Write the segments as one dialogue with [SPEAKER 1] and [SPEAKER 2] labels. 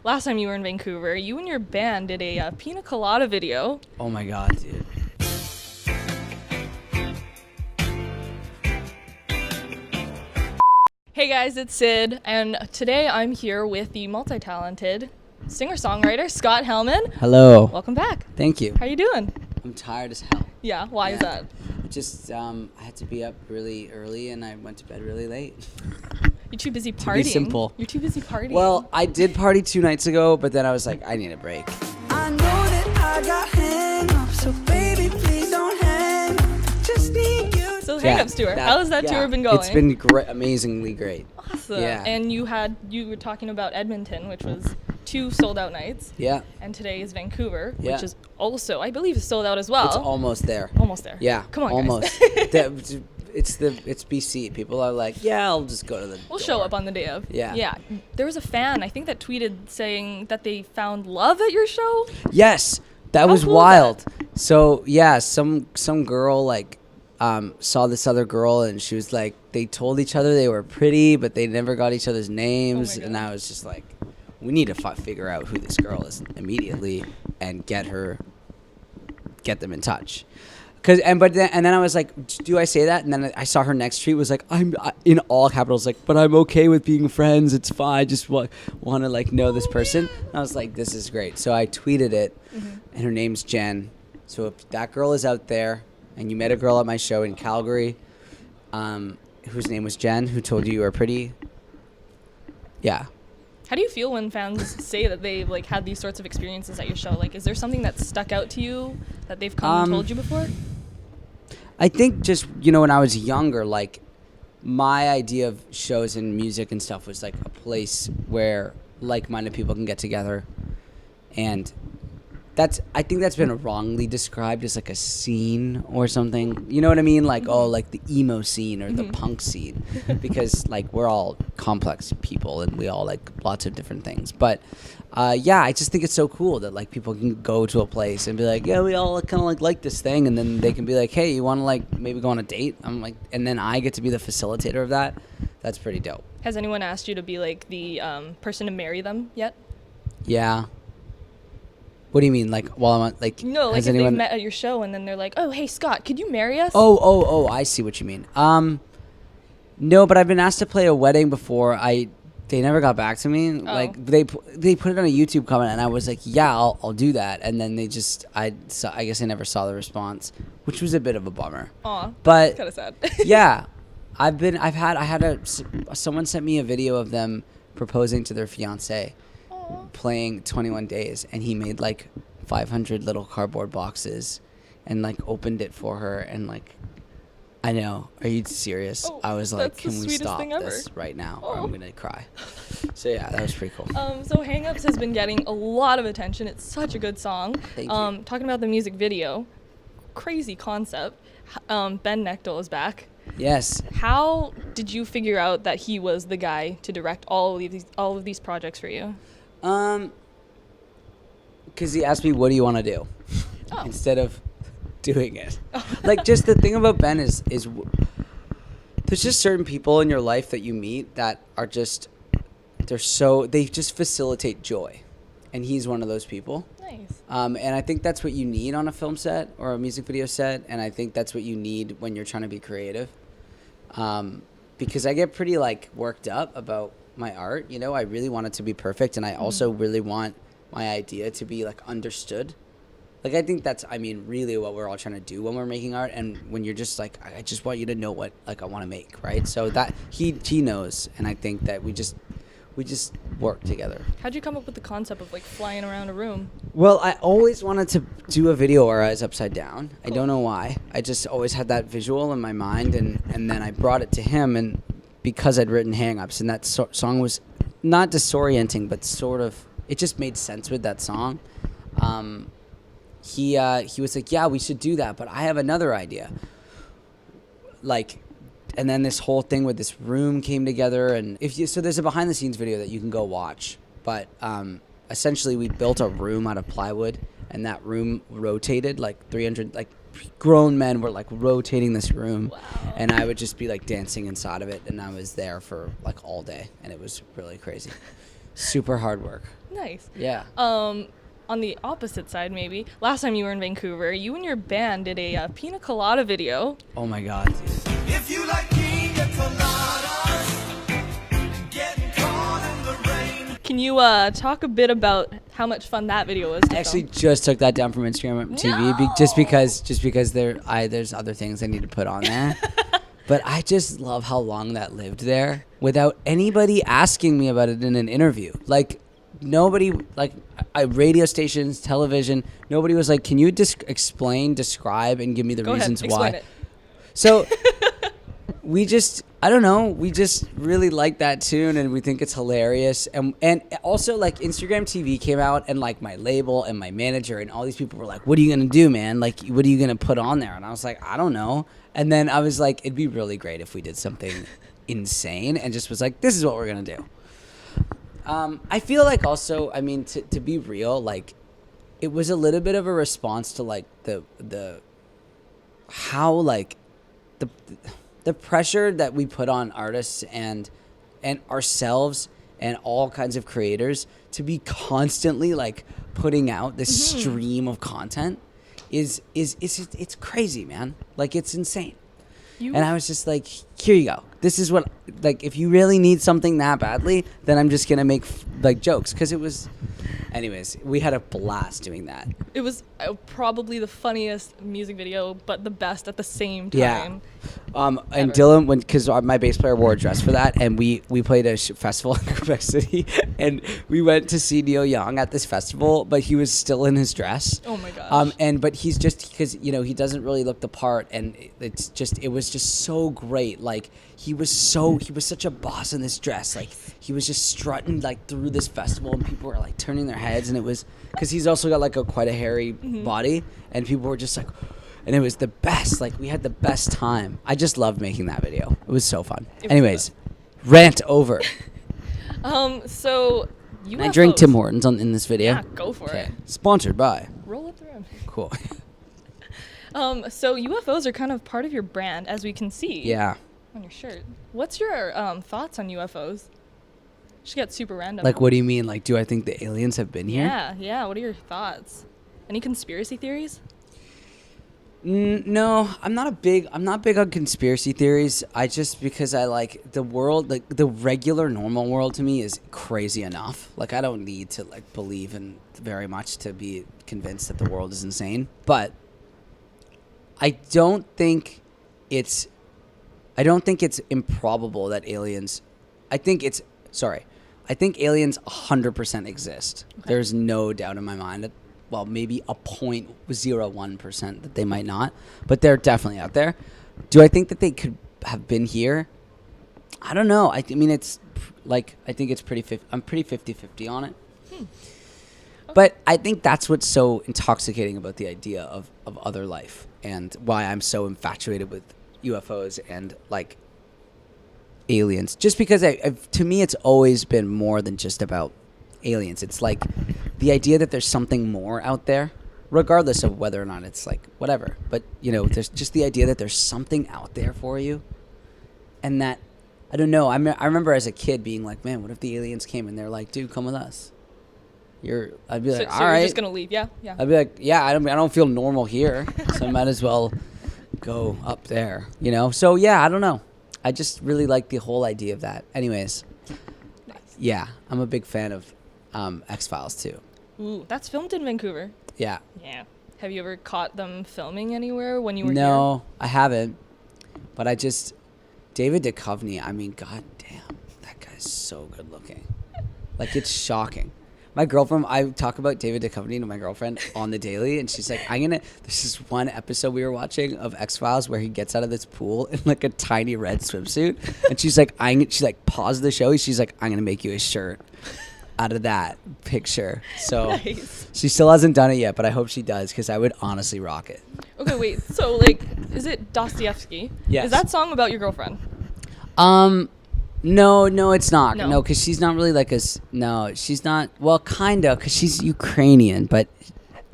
[SPEAKER 1] last time you were in Vancouver, you and your band did a pina colada video.
[SPEAKER 2] Oh my God, dude.
[SPEAKER 1] Hey guys, it's Sid, and today I'm here with the multi-talented singer-songwriter Scott Helman.
[SPEAKER 2] Hello.
[SPEAKER 1] Welcome back.
[SPEAKER 2] Thank you.
[SPEAKER 1] How you doing?
[SPEAKER 2] I'm tired as hell.
[SPEAKER 1] Yeah, why is that?
[SPEAKER 2] Just, I had to be up really early and I went to bed really late.
[SPEAKER 1] You're too busy partying.
[SPEAKER 2] To be simple.
[SPEAKER 1] You're too busy partying.
[SPEAKER 2] Well, I did party 2 nights ago, but then I was like, I need a break.
[SPEAKER 3] I know that I got hang-ups, so baby, please don't hang up. Just need you.
[SPEAKER 1] So Hang-Ups tour. How has that tour been going?
[SPEAKER 2] It's been great, amazingly great.
[SPEAKER 1] Awesome.
[SPEAKER 2] Yeah.
[SPEAKER 1] And you were talking about Edmonton, which was 2 sold-out nights.
[SPEAKER 2] Yeah.
[SPEAKER 1] And today is Vancouver,
[SPEAKER 2] Yeah.
[SPEAKER 1] which is also, I believe, is sold out as well.
[SPEAKER 2] It's almost there.
[SPEAKER 1] Almost there.
[SPEAKER 2] Yeah.
[SPEAKER 1] Come on,
[SPEAKER 2] almost.
[SPEAKER 1] guys.
[SPEAKER 2] It's BC. People are like, yeah, I'll just go to the
[SPEAKER 1] We'll
[SPEAKER 2] door.
[SPEAKER 1] show up on the day of.
[SPEAKER 2] Yeah.
[SPEAKER 1] Yeah. There was a fan, I think, that tweeted saying that they found love at your show.
[SPEAKER 2] Yes, that was
[SPEAKER 1] cool is
[SPEAKER 2] wild.
[SPEAKER 1] that?
[SPEAKER 2] So yeah, some girl saw this other girl and she was like, they told each other they were pretty, but they never got each other's names, and I was just like, we need to figure out who this girl is immediately and get them in touch. And then I was like, do I say that? And then I saw her next tweet was like, I'm in all capitals, like, but I'm okay with being friends. It's fine. I just want to like know this person. And I was like, this is great. So I tweeted it, and her name's Jen. So if that girl is out there, and you met a girl at my show in Calgary, whose name was Jen, who told you were pretty, yeah.
[SPEAKER 1] How do you feel when fans say that they've like had these sorts of experiences at your show? Like, is there something that stuck out to you that they've come and told you before?
[SPEAKER 2] I think just, when I was younger, like, my idea of shows and music and stuff was like a place where like-minded people can get together. And I think that's been wrongly described as like a scene or something. You know what I mean? Like, oh, like the emo scene or the punk scene. Because like we're all complex people and we all like lots of different things. But yeah, I just think it's so cool that like people can go to a place and be like, yeah, we all kind of like this thing. And then they can be like, hey, you want to like maybe go on a date? I'm like, and then I get to be the facilitator of that. That's pretty dope.
[SPEAKER 1] Has anyone asked you to be like the person to marry them yet?
[SPEAKER 2] Yeah. What do you mean? Like, while I'm on, like,
[SPEAKER 1] no, like
[SPEAKER 2] has
[SPEAKER 1] if
[SPEAKER 2] anyone...
[SPEAKER 1] they've met at your show and then they're like, oh, hey, Scott, could you marry us?
[SPEAKER 2] Oh, I see what you mean. No, but I've been asked to play a wedding before. They never got back to me.
[SPEAKER 1] Oh.
[SPEAKER 2] Like, they put it on a YouTube comment, and I was like, yeah, I'll do that. And then they just, I guess I never saw the response, which was a bit of a bummer.
[SPEAKER 1] Aw,
[SPEAKER 2] but
[SPEAKER 1] kind of sad.
[SPEAKER 2] Yeah, someone sent me a video of them proposing to their fiance, playing 21 Days, and he made like 500 little cardboard boxes and like opened it for her, and like, I know, are you serious?
[SPEAKER 1] Oh,
[SPEAKER 2] I was like,
[SPEAKER 1] that's
[SPEAKER 2] can
[SPEAKER 1] the
[SPEAKER 2] we
[SPEAKER 1] sweetest
[SPEAKER 2] stop
[SPEAKER 1] thing ever.
[SPEAKER 2] this right now or I'm gonna cry. So yeah, that was pretty cool.
[SPEAKER 1] So Hang-Ups has been getting a lot of attention. It's such a good song.
[SPEAKER 2] Thank you.
[SPEAKER 1] Talking about the music video, crazy concept. Ben Knechtel is back.
[SPEAKER 2] Yes.
[SPEAKER 1] How did you figure out that he was the guy to direct all of these projects for you?
[SPEAKER 2] Because he asked me, what do you want to do?
[SPEAKER 1] Oh.
[SPEAKER 2] Instead of doing it. Like, just the thing about Ben is there's just certain people in your life that you meet that are just, they just facilitate joy. And he's one of those people.
[SPEAKER 1] Nice.
[SPEAKER 2] And I think that's what you need on a film set or a music video set. And I think that's what you need when you're trying to be creative. Because I get pretty like worked up about my art, I really want it to be perfect, and I also really want my idea to be like understood. Like, I think that's really what we're all trying to do when we're making art, and when you're just like, I just want you to know what like I want to make, right? So that he knows, and I think that we just work together.
[SPEAKER 1] How'd you come up with the concept of like flying around a room?
[SPEAKER 2] Well, I always wanted to do a video where I was upside down. Cool. I don't know why. I just always had that visual in my mind, and then I brought it to him, and because I'd written Hang-Ups, and that song was not disorienting, but sort of, it just made sense with that song. He was like, yeah, we should do that, but I have another idea. Like, and then this whole thing with this room came together, and so there's a behind the scenes video that you can go watch, but essentially we built a room out of plywood, and that room rotated like 300, like grown men were like rotating this room.
[SPEAKER 1] Wow.
[SPEAKER 2] And I would just be like dancing inside of it, and I was there for like all day, and it was really crazy. Super hard work.
[SPEAKER 1] Nice.
[SPEAKER 2] Yeah.
[SPEAKER 1] On the opposite side, maybe, last time you were in Vancouver, you and your band did a pina colada video.
[SPEAKER 2] Oh my God.
[SPEAKER 3] If you like pina coladas, getting caught in the rain.
[SPEAKER 1] Can you talk a bit about how much fun that video was to
[SPEAKER 2] I actually
[SPEAKER 1] film?
[SPEAKER 2] just took that down from Instagram TV just because there's other things I need to put on there. But I just love how long that lived there without anybody asking me about it in an interview. Like nobody, like radio stations, television, nobody was like, "Can you describe, and give me the
[SPEAKER 1] Go
[SPEAKER 2] reasons
[SPEAKER 1] ahead,
[SPEAKER 2] why?"
[SPEAKER 1] explain it.
[SPEAKER 2] So we just really like that tune, and we think it's hilarious. And also, like, Instagram TV came out, and like my label and my manager and all these people were like, "What are you gonna do, man? Like, what are you gonna put on there?" And I was like, "I don't know." And then I was like, it'd be really great if we did something insane, and just was like, "This is what we're gonna do." I feel like also, I mean, to be real, like, it was a little bit of a response to like the how like the pressure that we put on artists and ourselves and all kinds of creators to be constantly like putting out this stream of content is it's crazy, man. Like, it's insane. And I was just like, here you go. This is what, like, if you really need something that badly, then I'm just gonna make like jokes, because it was. Anyways, we had a blast doing that.
[SPEAKER 1] It was probably the funniest music video, but the best at the same time.
[SPEAKER 2] Yeah. And Dylan, because my bass player wore a dress for that, and we played a festival in Quebec City, and we went to see Neil Young at this festival, but he was still in his dress.
[SPEAKER 1] Oh my gosh.
[SPEAKER 2] But he's just, because he doesn't really look the part, and it was just so great. Like, he was such a boss in this dress. Like, he was just strutting like through this festival, and people were like turning their heads, and it was because he's also got like quite a hairy body, and people were just like, and it was the best. Like, we had the best time. I just loved making that video. It was so fun. Anyways, rant over.
[SPEAKER 1] So UFOs.
[SPEAKER 2] I drink Tim Hortons in this video.
[SPEAKER 1] Yeah, go for it.
[SPEAKER 2] Sponsored by.
[SPEAKER 1] Roll up the rim.
[SPEAKER 2] Cool.
[SPEAKER 1] So UFOs are kind of part of your brand, as we can see.
[SPEAKER 2] Yeah.
[SPEAKER 1] On your shirt. What's your thoughts on UFOs? Should get super random.
[SPEAKER 2] Like, what do you mean? Like, do I think the aliens have been here?
[SPEAKER 1] Yeah. What are your thoughts? Any conspiracy theories?
[SPEAKER 2] No, I'm not big on conspiracy theories. Because I like the world, like the regular normal world to me is crazy enough. Like, I don't need to like believe in very much to be convinced that the world is insane. But I don't think it's improbable that aliens, I think aliens 100% exist. Okay. There's no doubt in my mind that, well, maybe a 0.01% that they might not, but they're definitely out there. Do I think that they could have been here? I don't know. I mean, it's like, I think it's I'm pretty 50-50 on it. Okay. But I think that's what's so intoxicating about the idea of other life, and why I'm so infatuated with UFOs and like aliens, just because to me it's always been more than just about aliens. It's like the idea that there's something more out there, regardless of whether or not it's like whatever, but there's just the idea that there's something out there for you, and that, I don't know, I remember as a kid being like, man, what if the aliens came and they're like, dude, come with us. I'd be like,
[SPEAKER 1] so
[SPEAKER 2] all right,
[SPEAKER 1] you're just gonna leave? Yeah.
[SPEAKER 2] I'd be like, yeah, I don't feel normal here, so I might as well go up there, So yeah, I don't know. I just really like the whole idea of that. Anyways, nice. Yeah, I'm a big fan of X-Files too.
[SPEAKER 1] Ooh, that's filmed in Vancouver.
[SPEAKER 2] Yeah.
[SPEAKER 1] Yeah. Have you ever caught them filming anywhere when you were here?
[SPEAKER 2] No, I haven't. But David Duchovny, I mean, god damn, that guy's so good looking. Like, it's shocking. My girlfriend, I talk about David Duchovny to my girlfriend on the daily, and she's like, this is one episode we were watching of X-Files where he gets out of this pool in like a tiny red swimsuit, and she's like, paused the show, she's like, I'm gonna make you a shirt out of that picture. So nice. She still hasn't done it yet, but I hope she does, because I would honestly rock it. Okay,
[SPEAKER 1] wait, so like, is it Dostoevsky?
[SPEAKER 2] Yes.
[SPEAKER 1] Is that song about your girlfriend?
[SPEAKER 2] No, it's not. No, because she's not really like she's not. Well, kind of, because she's Ukrainian, but.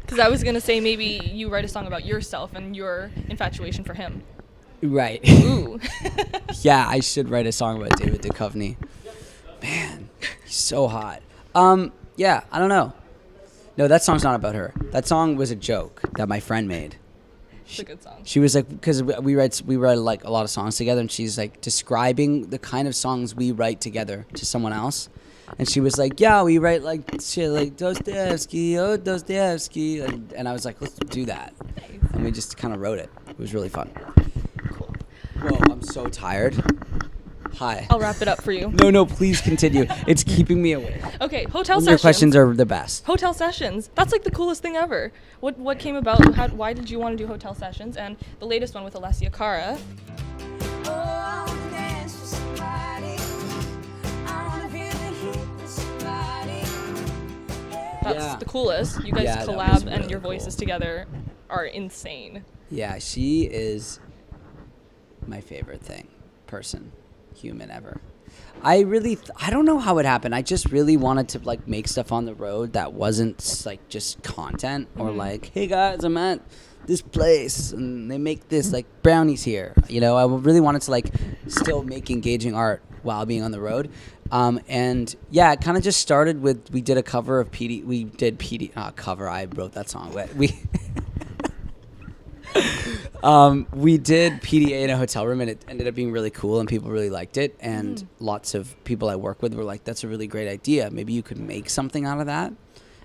[SPEAKER 1] Because I was going to say maybe you write a song about yourself and your infatuation for him.
[SPEAKER 2] Right.
[SPEAKER 1] Ooh.
[SPEAKER 2] Yeah, I should write a song about David Duchovny. Man, he's so hot. yeah, I don't know. No, that song's not about her. That song was a joke that my friend made.
[SPEAKER 1] It's a good song.
[SPEAKER 2] She was like, because we write like a lot of songs together, and she's like describing the kind of songs we write together to someone else, and she was like, yeah, we write like shit like Dostoevsky, oh Dostoevsky, and I was like, let's do that, and we just kind of wrote it. It was really fun.
[SPEAKER 1] Cool.
[SPEAKER 2] Whoa, I'm so tired. Hi.
[SPEAKER 1] I'll wrap it up for you.
[SPEAKER 2] No, please continue. It's keeping me awake.
[SPEAKER 1] Okay, hotel
[SPEAKER 2] Your
[SPEAKER 1] sessions.
[SPEAKER 2] questions are the best.
[SPEAKER 1] Hotel sessions. That's like the coolest thing ever. What came about? Why did you want to do hotel sessions? And the latest one with Alessia Cara.
[SPEAKER 3] Oh, I wanna dance with somebody. I wanna feel the heat with somebody.
[SPEAKER 1] That's
[SPEAKER 2] Yeah.
[SPEAKER 1] the coolest. You guys
[SPEAKER 2] Yeah, that was
[SPEAKER 1] collab and
[SPEAKER 2] really
[SPEAKER 1] your voices
[SPEAKER 2] cool.
[SPEAKER 1] together are insane.
[SPEAKER 2] Yeah, she is my favorite person, human ever. I don't know how it happened. I just really wanted to like make stuff on the road that wasn't like just content or like, hey guys, I'm at this place and they make this like brownies here. You know, I really wanted to like still make engaging art while being on the road. And yeah, it kind of just started with, we did a cover of PD. We did PD cover. I wrote that song. But we did PDA in a hotel room, and it ended up being really cool, and people really liked it. And lots of people I work with were like, that's a really great idea. Maybe you could make something out of that.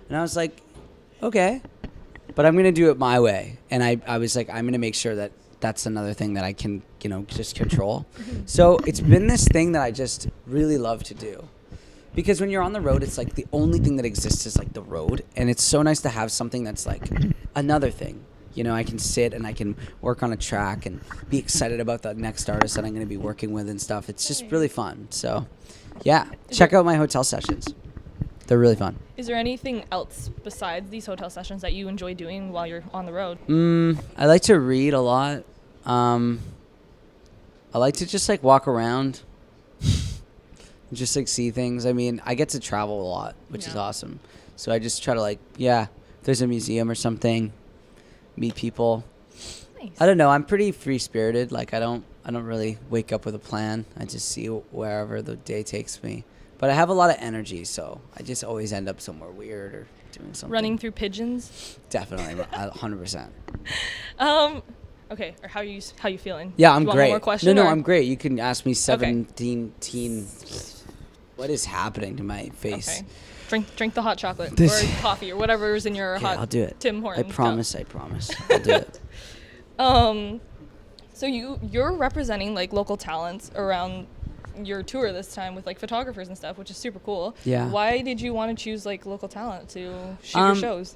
[SPEAKER 2] And I was like, okay, but I'm going to do it my way. And I was like, I'm going to make sure that that's another thing that I can, you know, just control. So it's been this thing that I just really love to do. Because when you're on the road, it's like the only thing that exists is like the road. And it's so nice to have something that's like another thing. You know, I can sit and I can work on a track and be excited about the next artist that I'm going to be working with and stuff. It's just really fun. So, yeah, check out my hotel sessions. They're really fun.
[SPEAKER 1] Is there anything else besides these hotel sessions that you enjoy doing while you're on the road?
[SPEAKER 2] I like to read a lot. I like to just like walk around, just like see things. I mean, I get to travel a lot, which is awesome. So I just try to like, if there's a museum or something, meet people.
[SPEAKER 1] Nice.
[SPEAKER 2] I don't know. I'm pretty free spirited. Like I don't really wake up with a plan. I just see wherever the day takes me. But I have a lot of energy, so I just always end up somewhere weird or doing something.
[SPEAKER 1] Running through pigeons?
[SPEAKER 2] Definitely, 100%.
[SPEAKER 1] Okay, or how you feeling?
[SPEAKER 2] Yeah, I'm
[SPEAKER 1] you want
[SPEAKER 2] great.
[SPEAKER 1] One more question?
[SPEAKER 2] No,
[SPEAKER 1] or?
[SPEAKER 2] I'm great. You can ask me 17 teen. What is happening to my face?
[SPEAKER 1] Okay. Drink the hot chocolate or coffee or whatever's in your hot.
[SPEAKER 2] I'll do it.
[SPEAKER 1] Tim Hortons.
[SPEAKER 2] I promise. I'll do it.
[SPEAKER 1] So you're representing like local talents around your tour this time with like photographers and stuff, which is super cool.
[SPEAKER 2] Yeah.
[SPEAKER 1] Why did you want to choose like local talent to shoot your shows?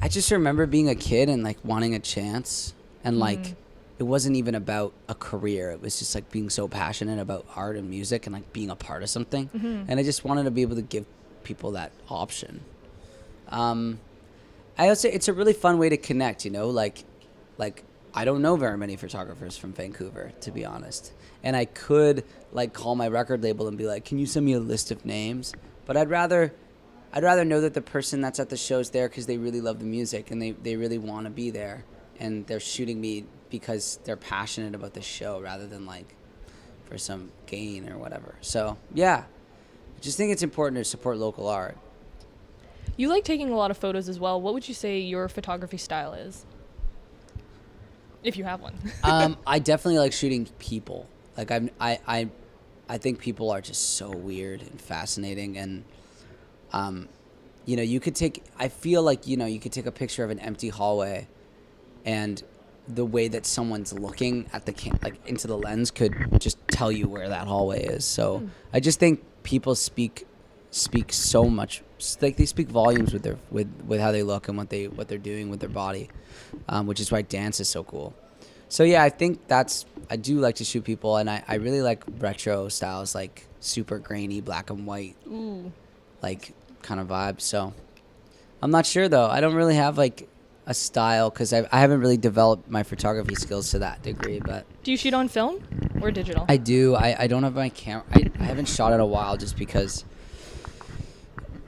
[SPEAKER 2] I just remember being a kid and like wanting a chance, and like it wasn't even about a career. It was just like being so passionate about art and music and like being a part of something. And I just wanted to be able to give people that option. I also, it's a really fun way to connect, you know, like I don't know very many photographers from Vancouver, to be honest. And I could like call my record label and be like, can you send me a list of names? But I'd rather know that the person that's at the show's there because they really love the music and they really want to be there, and they're shooting me because they're passionate about the show rather than like for some gain or whatever. So yeah, I just think it's important to support local art.
[SPEAKER 1] You like taking a lot of photos as well. What would you say your photography style is? If you have one.
[SPEAKER 2] I definitely like shooting people. Like I think people are just so weird and fascinating, and you know, you could take, I feel like, you know, you could take a picture of an empty hallway, and the way that someone's looking at the like into the lens could just tell you where that hallway is. So I just think people speak so much, like they speak volumes with their with how they look and what they're doing with their body, which is why dance is so cool. So yeah, I think I do like to shoot people, and I really like retro styles, like super grainy black and white, like kind of vibe. So I'm not sure though. I don't really have like a style because I haven't really developed my photography skills to that degree. But
[SPEAKER 1] Do you shoot on film or digital?
[SPEAKER 2] I do. I don't have my camera. I haven't shot in a while just because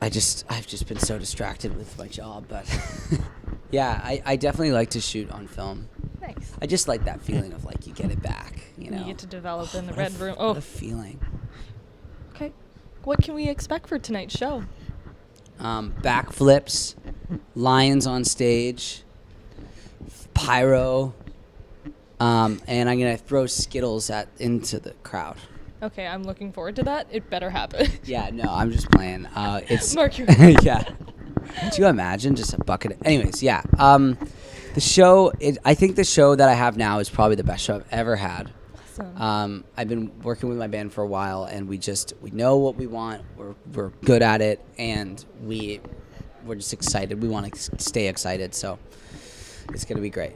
[SPEAKER 2] I've just been so distracted with my job. But yeah, I definitely like to shoot on film.
[SPEAKER 1] Nice.
[SPEAKER 2] I just like that feeling of like you get it back, you know.
[SPEAKER 1] You get to develop in the
[SPEAKER 2] What a
[SPEAKER 1] red room.
[SPEAKER 2] What a feeling.
[SPEAKER 1] Okay. What can we expect for tonight's show?
[SPEAKER 2] backflips, lions on stage, pyro, and I'm gonna throw Skittles into the crowd.
[SPEAKER 1] Okay, I'm looking forward to that. It better happen.
[SPEAKER 2] Yeah, no, I'm just playing. It's
[SPEAKER 1] Mercury.
[SPEAKER 2] yeah. Do you imagine just a bucket? Anyways, yeah. The show. I think the show that I have now is probably the best show I've ever had.
[SPEAKER 1] Awesome.
[SPEAKER 2] I've been working with my band for a while, and we know what we want. We're good at it, and we're just excited. We want to stay excited, so it's gonna be great.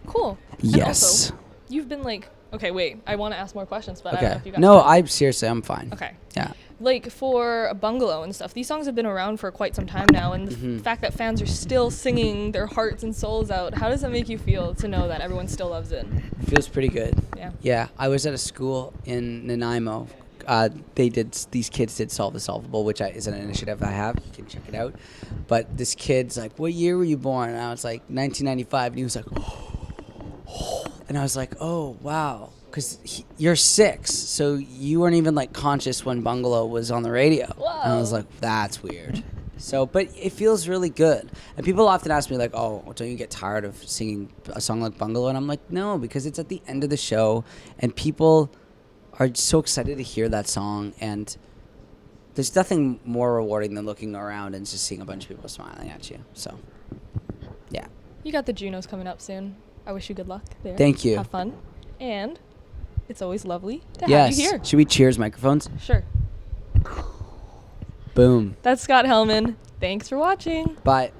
[SPEAKER 1] Cool. And
[SPEAKER 2] Yes.
[SPEAKER 1] also, you've been like, okay, wait, I want to ask more questions, but I don't know
[SPEAKER 2] Okay.
[SPEAKER 1] if you got
[SPEAKER 2] No,
[SPEAKER 1] time.
[SPEAKER 2] seriously, I'm fine.
[SPEAKER 1] Okay.
[SPEAKER 2] Yeah.
[SPEAKER 1] Like for a Bungalow and stuff, these songs have been around for quite some time now, and the fact that fans are still singing their hearts and souls out, how does that make you feel to know that everyone still loves it?
[SPEAKER 2] Feels pretty good.
[SPEAKER 1] Yeah.
[SPEAKER 2] Yeah. I was at a school in Nanaimo. These kids did Solve the Solvable, which is an initiative I have. You can check it out. But this kid's like, "What year were you born?" And I was like, 1995. And he was like, oh. And I was like, "Oh, wow." Because you're 6, so you weren't even like conscious when Bungalow was on the radio.
[SPEAKER 1] Whoa.
[SPEAKER 2] And I was like, that's weird. So, but it feels really good. And people often ask me like, "Oh, don't you get tired of singing a song like Bungalow?" And I'm like, no, because it's at the end of the show, and people are so excited to hear that song. And there's nothing more rewarding than looking around and just seeing a bunch of people smiling at you. So, yeah.
[SPEAKER 1] You got the Junos coming up soon. I wish you good luck there.
[SPEAKER 2] Thank you.
[SPEAKER 1] Have fun. And it's always lovely to
[SPEAKER 2] Yes.
[SPEAKER 1] have you here.
[SPEAKER 2] Should we cheers microphones?
[SPEAKER 1] Sure.
[SPEAKER 2] Boom.
[SPEAKER 1] That's Scott Helman. Thanks for watching.
[SPEAKER 2] Bye.